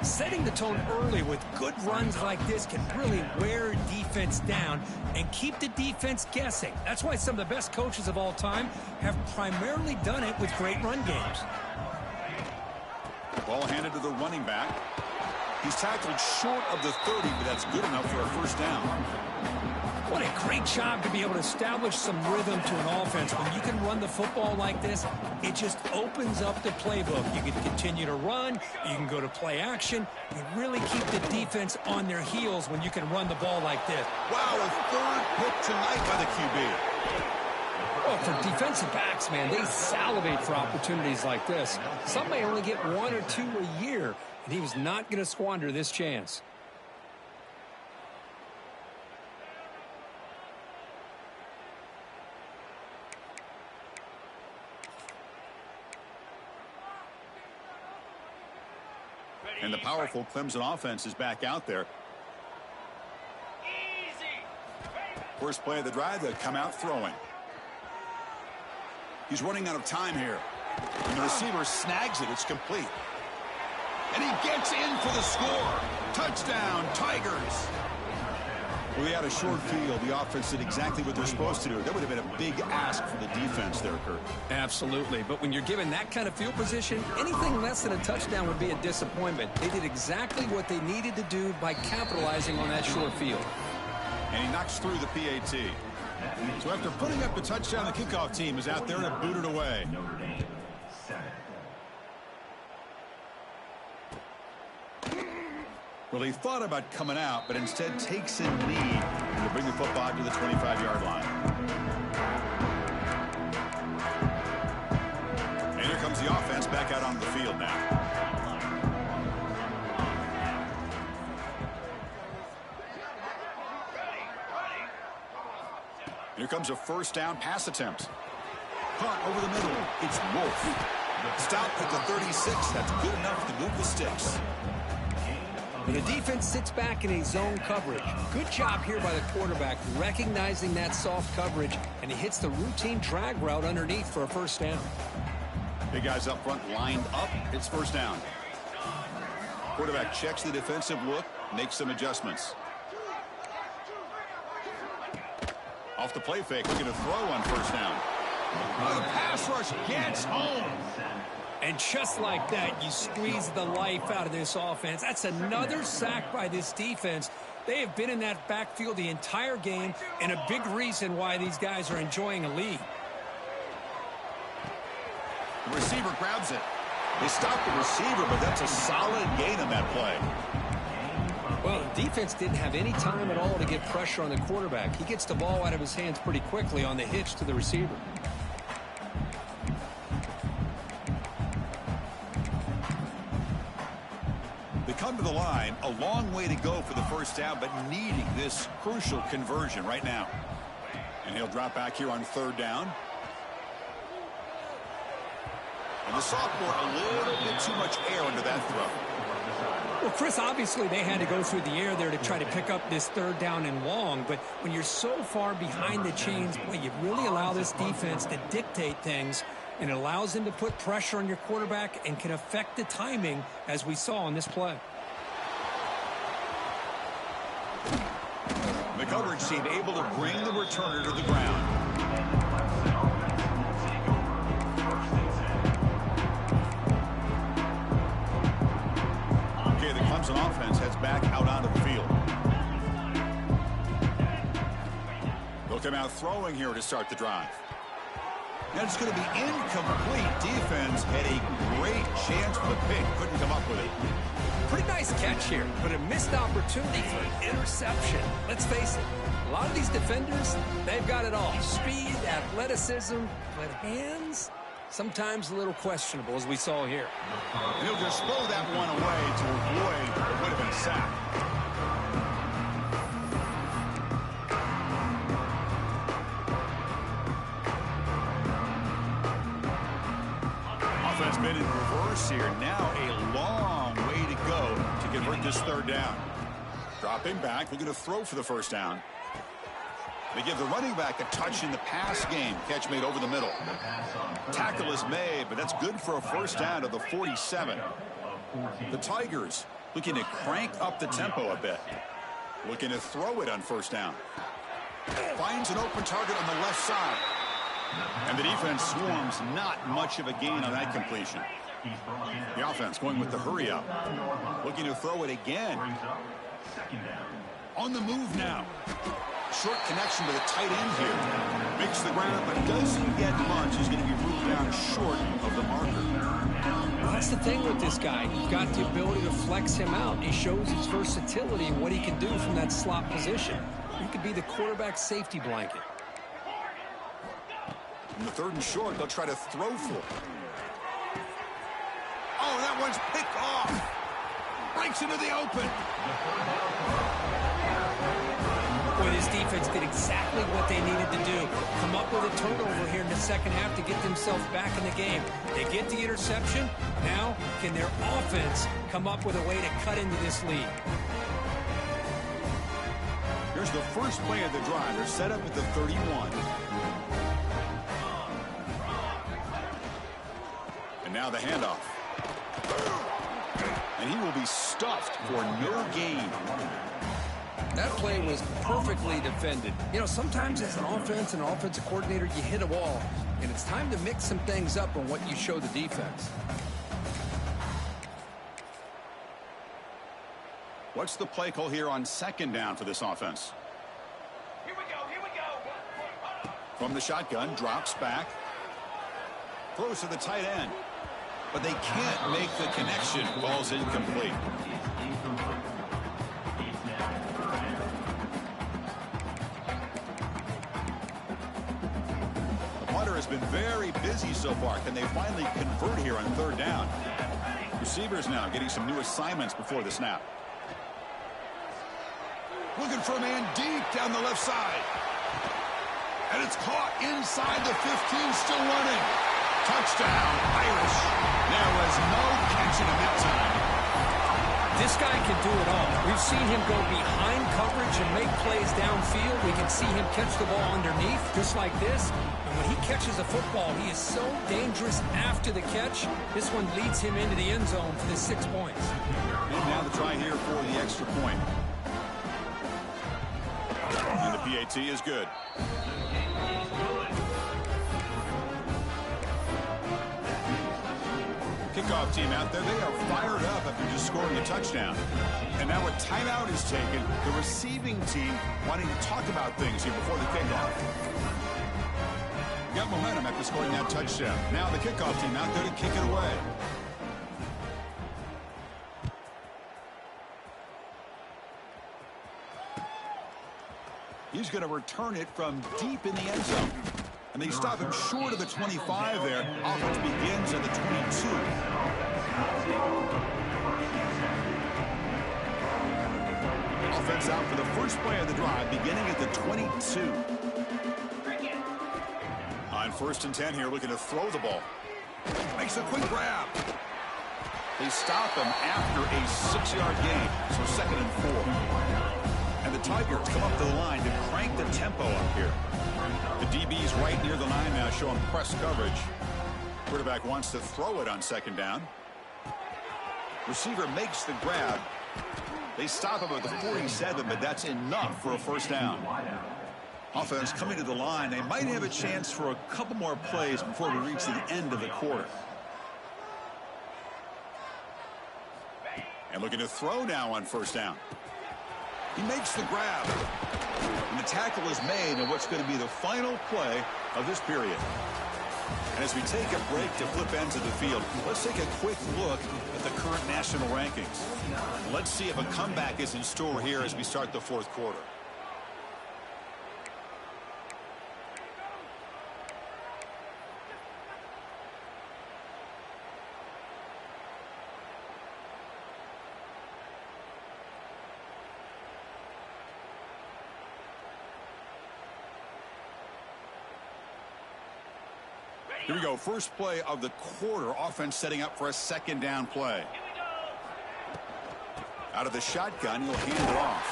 Setting the tone early with good runs like this can really wear defense down and keep the defense guessing. That's why some of the best coaches of all time have primarily done it with great run games. Ball handed to the running back. He's tackled short of the 30, but that's good enough for a first down. What a great job to be able to establish some rhythm to an offense. When you can run the football like this, it just opens up the playbook. You can continue to run. You can go to play action. You really keep the defense on their heels when you can run the ball like this. Wow, a third pick tonight by the QB. Well, for defensive backs, man, they salivate for opportunities like this. Some may only get 1 or 2 a year, and he was not going to squander this chance. And the powerful Clemson offense is back out there. First play of the drive, they come out throwing. He's running out of time here. And the receiver snags it. It's complete. And he gets in for the score. Touchdown, Tigers. Well, they had a short field. The offense did exactly what they're supposed to do. That would have been a big ask for the defense there, Kurt. Absolutely. But when you're given that kind of field position, anything less than a touchdown would be a disappointment. They did exactly what they needed to do by capitalizing on that short field. And he knocks through the PAT. So after putting up a touchdown, the kickoff team is out there to boot it away. Notre Dame, 7. Well, he thought about coming out, but instead takes in lead to bring the football to the 25-yard line. And here comes the offense back out onto the field now. Here comes a first down pass attempt. Caught over the middle. It's Wolf. Stopped at the 36. That's good enough to move the sticks. When the defense sits back in a zone coverage, good job here by the quarterback recognizing that soft coverage, and he hits the routine drag route underneath for a first down. Big guys up front lined up. It's first down. Quarterback checks the defensive look, makes some adjustments. Off the play fake, looking to throw on first down. The pass rush gets home. And just like that, you squeeze the life out of this offense. That's another sack by this defense. They have been in that backfield the entire game, and a big reason why these guys are enjoying a lead. The receiver grabs it. They stop the receiver, but that's a solid gain on that play. Well, the defense didn't have any time at all to get pressure on the quarterback. He gets the ball out of his hands pretty quickly on the hitch to the receiver. They come to the line, a long way to go for the first down, but needing this crucial conversion right now. And he'll drop back here on third down. And the sophomore, a little bit too much air under that throw. Well, Chris, obviously they had to go through the air there to try to pick up this third down and long, but when you're so far behind the chains, boy, you really allow this defense to dictate things, and it allows them to put pressure on your quarterback and can affect the timing, as we saw on this play. The coverage team able to bring the returner to the ground. Okay, the Clemson offense heads back out onto the field. They'll come out throwing here to start the drive. And it's going to be incomplete. Defense had a great chance for the pick. Couldn't come up with it. Pretty nice catch here, but a missed opportunity for an interception. Let's face it, a lot of these defenders, they've got it all. Speed, athleticism, but hands, sometimes a little questionable, as we saw here. And he'll just throw that one away to avoid what would have been sacked. Offense been in reverse here. Now a long way to go to convert this third down. Dropping back, looking to throw for the first down. They give the running back a touch in the pass game. Catch made over the middle. Tackle is made, but that's good for a first down to the 47. The Tigers Looking to crank up the tempo a bit. Looking to throw it on first down. Finds an open target on the left side. And the defense swarms, not much of a gain on that completion. The offense going with the hurry up. Looking to throw it again. On the move now. Short connection to the tight end here. Makes the ground, but doesn't get much. He's going to be ruled down short of the marker. Well, that's the thing with this guy. You've got the ability to flex him out. He shows his versatility and what he can do from that slot position. He could be the quarterback safety blanket. In the 3rd and short, they'll try to throw for it. Oh, that one's picked off. Breaks into the open. Boy, this defense did exactly what they needed to do. Come up with a turnover here in the second half to get themselves back in the game. They get the interception. Now, can their offense come up with a way to cut into this lead? Here's the first play of the drive. They're set up at the 31. And now the handoff. And he will be stuffed for no gain. That play was perfectly defended. You know, sometimes as an offense and an offensive coordinator, you hit a wall, and it's time to mix some things up on what you show the defense. What's the play call here on 2nd down for this offense? Here we go. From the shotgun, drops back. Throws to the tight end. But they can't make the connection. Ball's incomplete. The punter has been very busy so far. Can they finally convert here on 3rd down? Receivers now getting some new assignments before the snap. Looking for a man deep down the left side. And it's caught inside the 15, still running. Touchdown, Irish. There was no catching him that time. This guy can do it all. We've seen him go behind coverage and make plays downfield. We can see him catch the ball underneath, just like this. And when he catches a football, he is so dangerous after the catch. This one leads him into the end zone for the 6 points. And now the try here for the extra point. And the PAT is good. Kickoff team out there, they are fired up after just scoring a touchdown. And now a timeout is taken. The receiving team wanting to talk about things here before the kickoff. Got momentum after scoring that touchdown. Now the kickoff team out there to kick it away. He's going to return it from deep in the end zone. And they stop him short of the 25 there. Offense begins at the 22. Offense out for the first play of the drive, beginning at the 22. On 1st and 10 here, looking to throw the ball. Makes a quick grab. They stop him after a 6-yard gain, so 2nd and 4. And the Tigers come up to the line to crank the tempo up here. The DB's right near the line now, showing press coverage. Quarterback wants to throw it on 2nd down. Receiver makes the grab. They stop him at the 47, but that's enough for a 1st down. Offense coming to the line. They might have a chance for a couple more plays before we reach the end of the quarter. And looking to throw now on 1st down. He makes the grab. And the tackle is made in what's going to be the final play of this period. And as we take a break to flip ends of the field, let's take a quick look at the current national rankings. Let's see if a comeback is in store here as we start the 4th quarter. Here we go. First play of the quarter. Offense setting up for a 2nd down play. Out of the shotgun, he'll hand it off.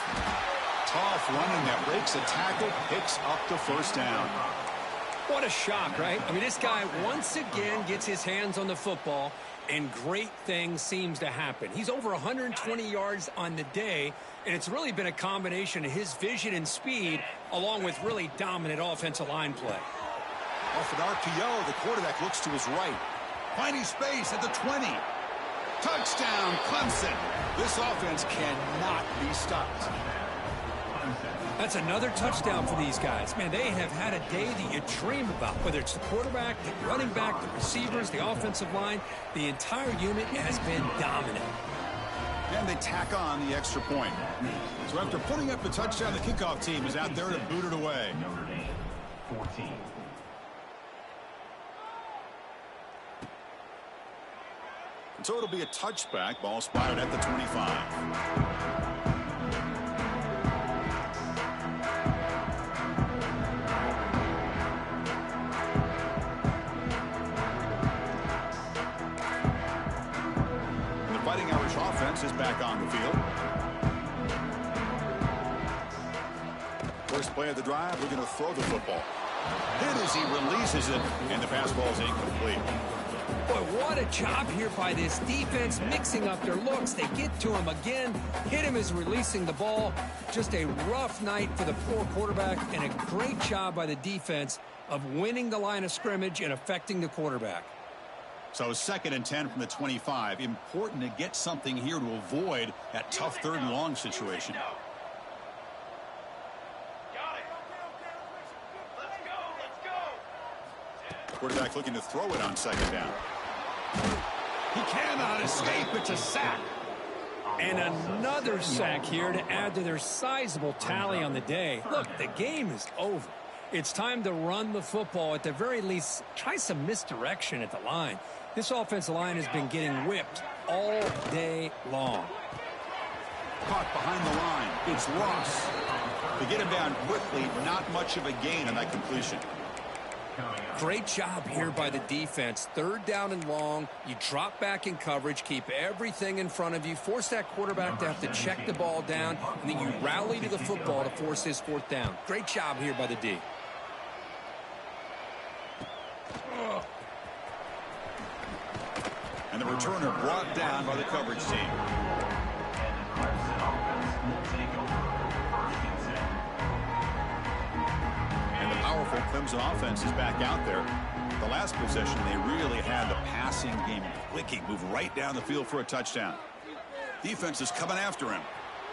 Tough running that breaks a tackle, picks up the 1st down. What a shock, right? I mean, this guy once again gets his hands on the football, and great things seems to happen. He's over 120 yards on the day, and it's really been a combination of his vision and speed, along with really dominant offensive line play. Off an RPO, the quarterback looks to his right. Finding space at the 20. Touchdown, Clemson. This offense cannot be stopped. That's another touchdown for these guys. Man, they have had a day that you dream about, whether it's the quarterback, the running back, the receivers, the offensive line. The entire unit has been dominant. And they tack on the extra point. So after putting up the touchdown, the kickoff team is out there to boot it away. Notre Dame, 14. So it'll be a touchback. Ball spotted at the 25. Fighting Irish offense is back on the field. First play of the drive, we're going to throw the football. Hit as he releases it, and the pass ball is incomplete. Boy, what a job here by this defense, mixing up their looks. They get to him again, hit him as releasing the ball. Just a rough night for the poor quarterback, and a great job by the defense of winning the line of scrimmage and affecting the quarterback. So 2nd and 10 from the 25. Important to get something here to avoid that tough 3rd and long situation. Got it. Let's go. Quarterback looking to throw it on 2nd down. He cannot escape. It's a sack. And another sack here to add to their sizable tally on the day. Look, the game is over. It's time to run the football. At the very least, try some misdirection at the line. This offensive line has been getting whipped all day long. Caught behind the line. It's Ross. To get him down quickly, not much of a gain on that completion. Great job here by the defense. 3rd down and long. You drop back in coverage, keep everything in front of you, force that quarterback to have to check the ball down, and then you rally to the football to force his 4th down. Great job here by the D. And the returner brought down by the coverage team. And the powerful Clemson offense is back out there. The last possession, they really had the passing game clicking, move right down the field for a touchdown. Defense is coming after him.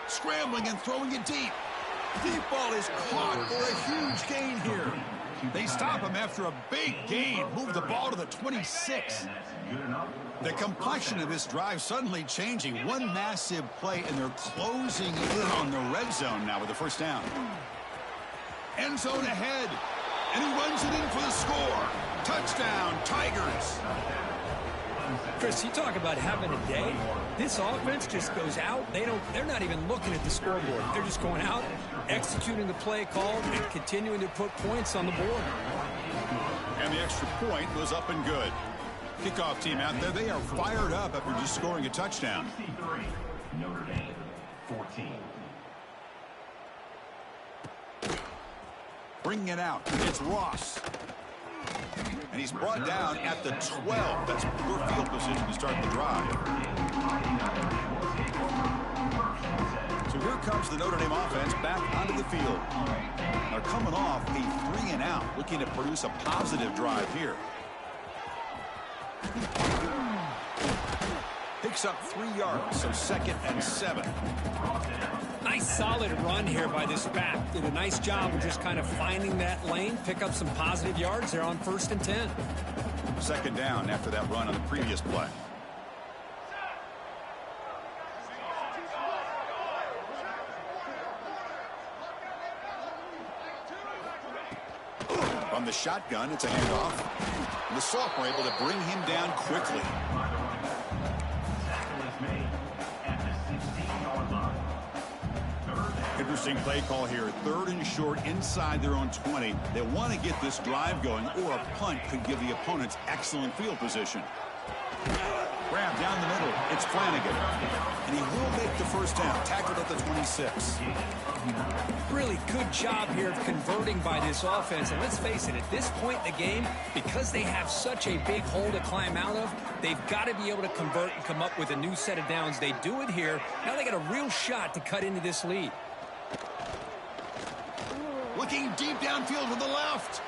Scrambling and throwing it deep. Deep ball is caught for a huge gain here. They stop him after a big gain. Move the ball to the 26. The complexion of this drive suddenly changing. One massive play, and they're closing in on the red zone now with the 1st down. End zone ahead, and he runs it in for the score. Touchdown, Tigers. Chris, you talk about having a day. This offense just goes out. They're not even looking at the scoreboard. They're just going out, executing the play called, and continuing to put points on the board. And the extra point was up and good. Kickoff team out there, they are fired up after just scoring a touchdown. Notre Dame, 14. Bringing it out, it's Ross. And he's brought down at the 12. That's poor field position to start the drive. So here comes the Notre Dame offense back onto the field. They're coming off a 3-and-out, looking to produce a positive drive here. Picks up 3 yards, so 2nd and 7. Nice solid run here by this back. Did a nice job of just kind of finding that lane, pick up some positive yards. They're on 1st and 10. 2nd down after that run on the previous play. From the shotgun, it's a handoff. And the sophomore able to bring him down quickly. Interesting play call here. 3rd and short inside their own 20. They want to get this drive going, or a punt could give the opponents excellent field position. Grabbed down the middle. It's Flanagan. And he will make the first down. Tackled at the 26. Really good job here of converting by this offense. And let's face it, at this point in the game, because they have such a big hole to climb out of, they've got to be able to convert and come up with a new set of downs. They do it here. Now they got a real shot to cut into this lead. Looking deep downfield to the left.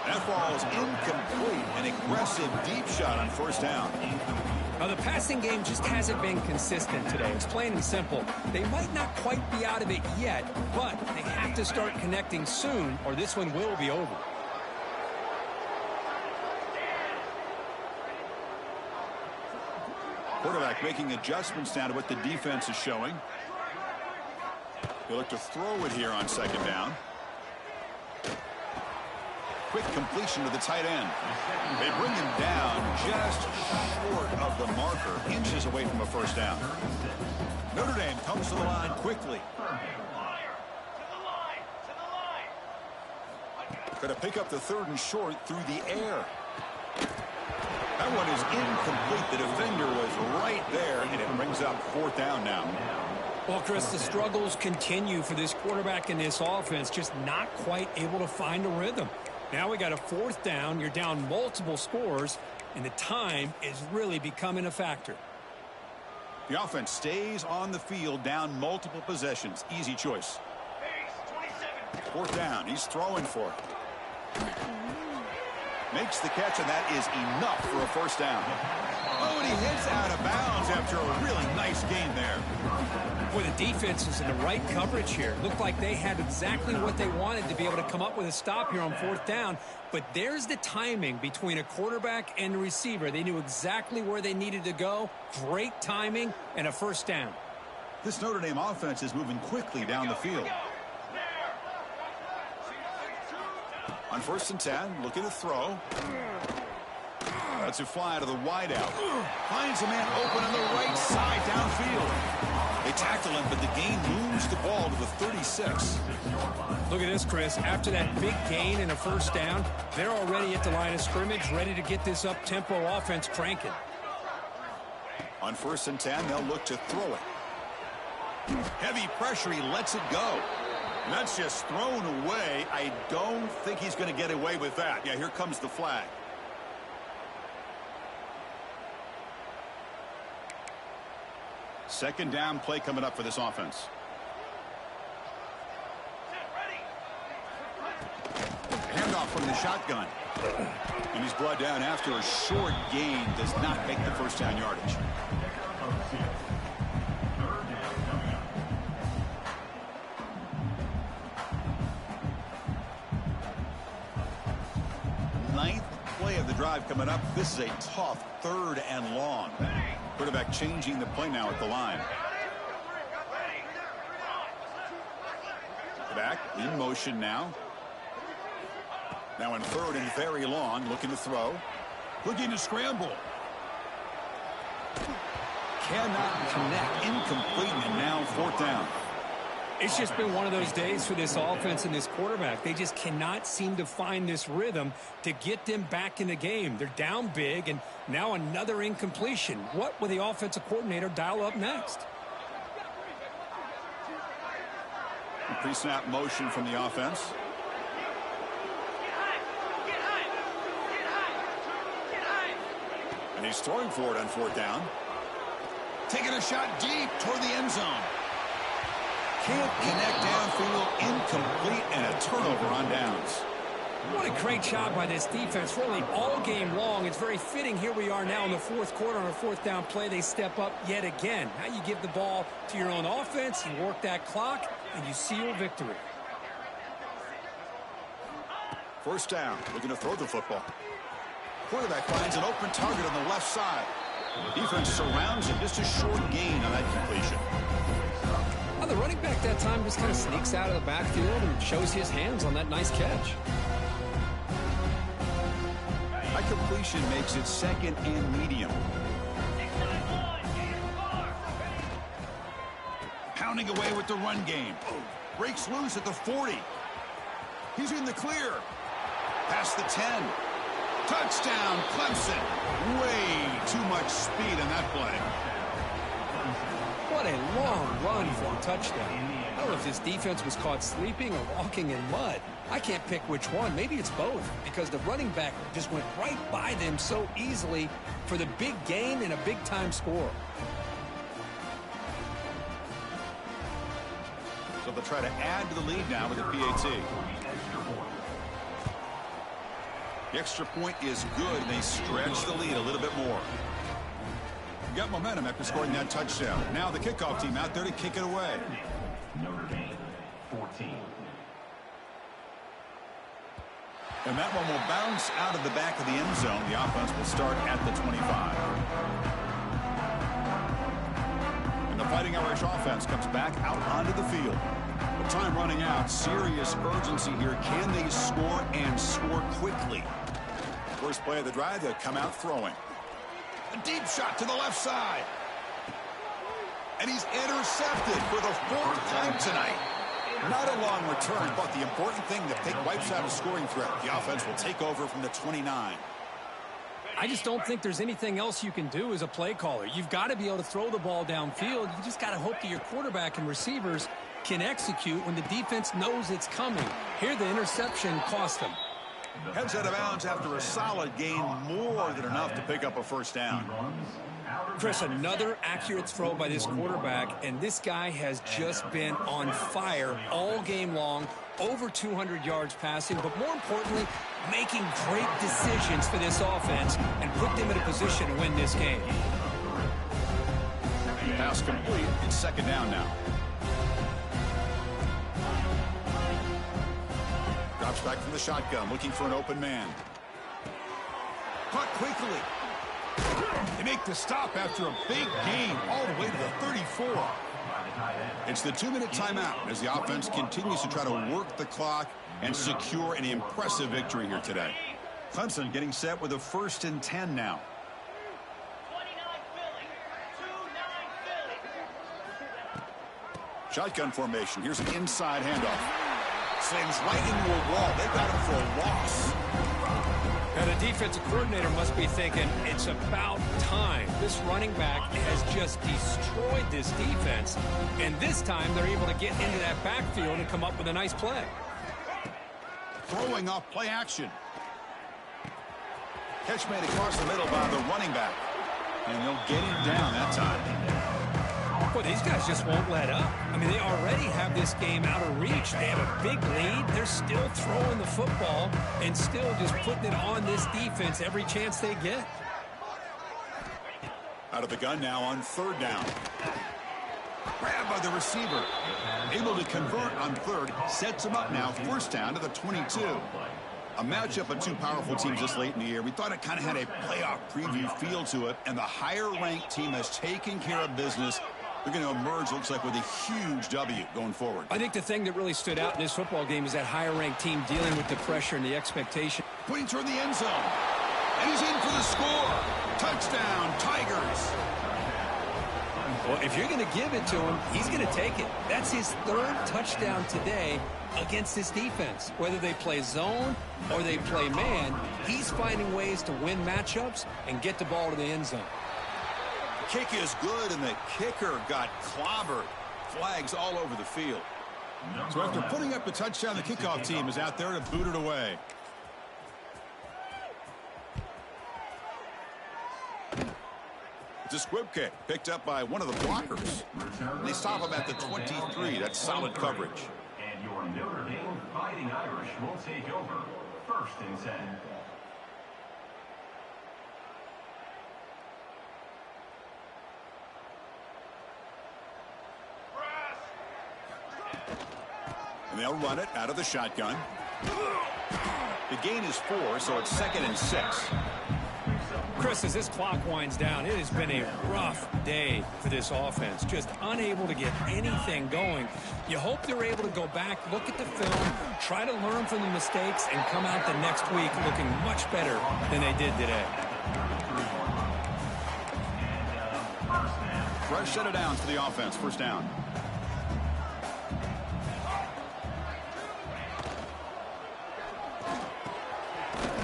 That ball is incomplete. An aggressive deep shot on first down. Now, the passing game just hasn't been consistent today. It's plain and simple. They might not quite be out of it yet, but they have to start connecting soon, or this one will be over. Quarterback making adjustments now to what the defense is showing. He'll look to throw it here on second down. Quick completion to the tight end. They bring him down just short of the marker, inches away from a first down. Notre Dame comes to the line quickly. Going to pick up the 3rd and short through the air. That one is incomplete. The defender was right there, and it brings up 4th down now. Well, Chris, the struggles continue for this quarterback in this offense, just not quite able to find a rhythm. Now we got a 4th down. You're down multiple scores, and the time is really becoming a factor. The offense stays on the field, down multiple possessions. Easy choice. 4th down. He's throwing for it. Makes the catch, and that is enough for a first down. Oh, and he hits out of bounds after a really nice gain there. Boy, the defense is in the right coverage here. Looked like they had exactly what they wanted to be able to come up with a stop here on 4th down. But there's the timing between a quarterback and the receiver. They knew exactly where they needed to go. Great timing and a first down. This Notre Dame offense is moving quickly down the field. On 1st and 10, looking to throw. That's a fly to the wideout. Finds a man open on the right side downfield. They tackle him, but the gain moves the ball to the 36. Look at this, Chris. After that big gain and a first down, they're already at the line of scrimmage, ready to get this up-tempo offense cranking. On 1st and 10, they'll look to throw it. Heavy pressure, he lets it go. And that's just thrown away. I don't think he's going to get away with that. Yeah, here comes the flag. Second down play coming up for this offense. Handoff from the shotgun. And he's brought down after a short gain. Does not make the first down yardage. Ninth play of the drive coming up. This is a tough 3rd and long. Quarterback changing the play now at the line. Back in motion now. Now in 3rd and very long, looking to throw. Looking to scramble. Cannot connect. Incomplete, and now 4th down. It's just been one of those days for this offense and this quarterback. They just cannot seem to find this rhythm to get them back in the game. They're down big, and now another incompletion. What will the offensive coordinator dial up next? Pre-snap motion from the offense. And he's throwing for it on 4th down. Taking a shot deep toward the end zone. Can't connect downfield, incomplete, and a turnover on downs. What a great job by this defense, really all game long. It's very fitting. Here we are now in the 4th quarter on a 4th down play. They step up yet again. Now you give the ball to your own offense, you work that clock, and you seal victory. First down, looking to throw the football. Quarterback finds an open target on the left side. Defense surrounds him, just a short gain on that completion. The running back that time just kind of sneaks out of the backfield and shows his hands on that nice catch. That completion makes it 2nd and medium. Pounding away with the run game. Breaks loose at the 40. He's in the clear. Past the 10. Touchdown, Clemson. Way too much speed in that play. What a long run for a touchdown. I don't know if this defense was caught sleeping or walking in mud. I can't pick which one. Maybe it's both, because the running back just went right by them so easily for the big gain and a big-time score. So they'll try to add to the lead now with the PAT. The extra point is good, and they stretch the lead a little bit more. Got momentum after scoring that touchdown. Now the kickoff team out there to kick it away. Notre Dame, 14. And that one will bounce out of the back of the end zone. The offense will start at the 25. And the Fighting Irish offense comes back out onto the field. With time running out, serious urgency here. Can they score and score quickly? First play of the drive, they'll come out throwing. A deep shot to the left side. And he's intercepted for the 4th time tonight. Not a long return, but the important thing, that they wipes out a scoring threat. The offense will take over from the 29. I just don't think there's anything else you can do as a play caller. You've got to be able to throw the ball downfield. You just got to hope that your quarterback and receivers can execute when the defense knows it's coming. Here, the interception cost them. Heads out of bounds after a solid gain, more than enough to pick up a first down. Chris, another accurate throw by this quarterback, and this guy has just been on fire all game long, over 200 yards passing, but more importantly, making great decisions for this offense and put them in a position to win this game. Pass complete. It's second down now. Drops back from the shotgun, looking for an open man. Caught quickly. They make the stop after a big gain all the way to the 34. It's the 2-minute timeout as the offense continues to try to work the clock and secure an impressive victory here today. Clemson getting set with a 1st and 10 now. 29 Philly. 29 Philly. Shotgun formation. Here's an inside handoff. Slams right into a wall. They got him for a loss. Now, the defensive coordinator must be thinking, it's about time. This running back has just destroyed this defense, and this time they're able to get into that backfield and come up with a nice play. Throwing off play action. Catch made across the middle by the running back. And they'll get him down that time. Boy, these guys just won't let up. I mean, they already have this game out of reach. They have a big lead. They're still throwing the football and still just putting it on this defense every chance they get. Out of the gun now on 3rd down. Grabbed by the receiver. Able to convert on 3rd. Sets him up now. 1st down to the 22. A matchup of two powerful teams this late in the year. We thought it kind of had a playoff preview feel to it. And the higher-ranked team has taken care of business. They're going to emerge, looks like, with a huge W going forward. I think the thing that really stood out in this football game is that higher-ranked team dealing with the pressure and the expectation. Pointing toward the end zone. And he's in for the score. Touchdown, Tigers. Well, if you're going to give it to him, he's going to take it. That's his 3rd touchdown today against this defense. Whether they play zone or they play man, he's finding ways to win matchups and get the ball to the end zone. Kick is good, and the kicker got clobbered. Flags all over the field. So after putting up the touchdown, the kickoff team is out there to boot it away. It's a squib kick picked up by one of the blockers. They stop him at the 23. That's solid coverage. And your Notre Dame Fighting Irish will take over 1st and 10. And they'll run it out of the shotgun. The gain is 4, so it's 2nd and 6. Chris, as this clock winds down, it has been a rough day for this offense. Just unable to get anything going. You hope they're able to go back, look at the film, try to learn from the mistakes, and come out the next week looking much better than they did today. Fresh set of downs for the offense. 1st down.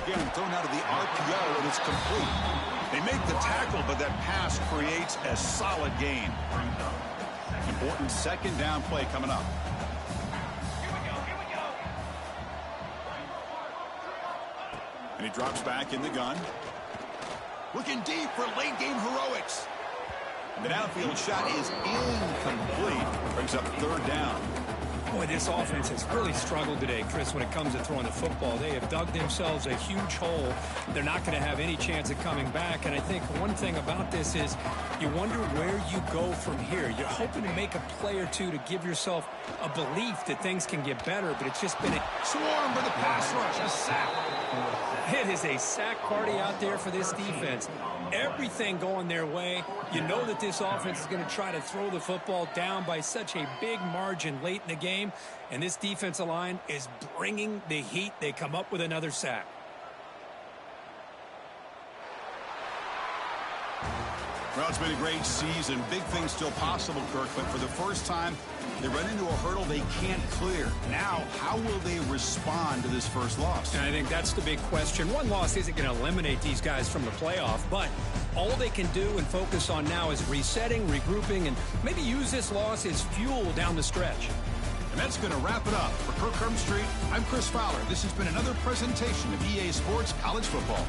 Again, thrown out of the RPO, and it's complete. They make the tackle, but that pass creates a solid gain. Important second down play coming up. And he drops back in the gun. Looking deep for late game heroics. And the downfield shot is incomplete. Brings up third down. Boy, this offense has really struggled today, Chris, when it comes to throwing the football. They have dug themselves a huge hole. They're not going to have any chance of coming back. And I think one thing about this is you wonder where you go from here. You're hoping to make a play or two to give yourself a belief that things can get better, but it's just been a Swarm for the pass rush. A sack. It is a sack party out there for this defense. Everything going their way. You know that this offense is going to try to throw the football down by such a big margin late in the game. And this defensive line is bringing the heat. They come up with another sack. Well, it's been a great season. Big things still possible, Kirk, but for the first time, they run into a hurdle they can't clear. Now, how will they respond to this first loss? And I think that's the big question. One loss isn't going to eliminate these guys from the playoff, but all they can do and focus on now is resetting, regrouping, and maybe use this loss as fuel down the stretch. And that's going to wrap it up. For Kirk Herbstreit, I'm Chris Fowler. This has been another presentation of EA Sports College Football.